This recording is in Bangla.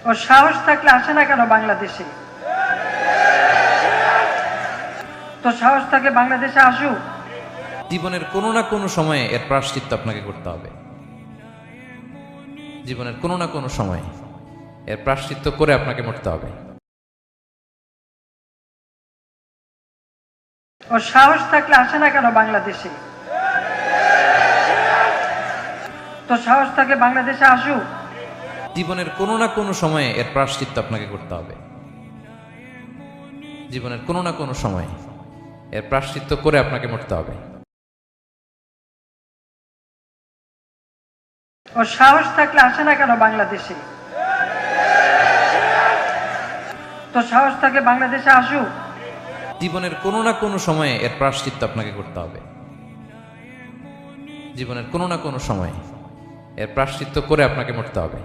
ও সাহস থাকলে আসে না কেন বাংলাদেশে? তো সাহস থাকে বাংলাদেশে আসুক। জীবনের কোনো না কোনো সময়ে এর প্রায়শ্চিত্ত আপনাকে করতে হবে। জীবনের কোনো না কোনো সময়ে এর প্রায়শ্চিত্ত করে আপনাকে মরতে হবে। ও সাহস থাকলে আসে না কেন বাংলাদেশে? তো সাহস থাকে বাংলাদেশে আসুক। জীবনের কোনো না কোনো সময়ে এর প্রায়শ্চিত্ত আপনাকে করতে হবে। জীবনের কোনো না কোনো সময়ে এর প্রায়শ্চিত্ত করে আপনাকে মরতে হবে। ও সাহস থাকলে আসে না কেন বাংলাদেশে? তো সাহস থাকে বাংলাদেশে আসুক। জীবনের কোনো না কোনো সময়ে এর প্রায়শ্চিত্ত আপনাকে করতে হবে। জীবনের কোনো না কোনো সময়ে এর প্রায়শ্চিত্ত করে আপনাকে মরতে হবে।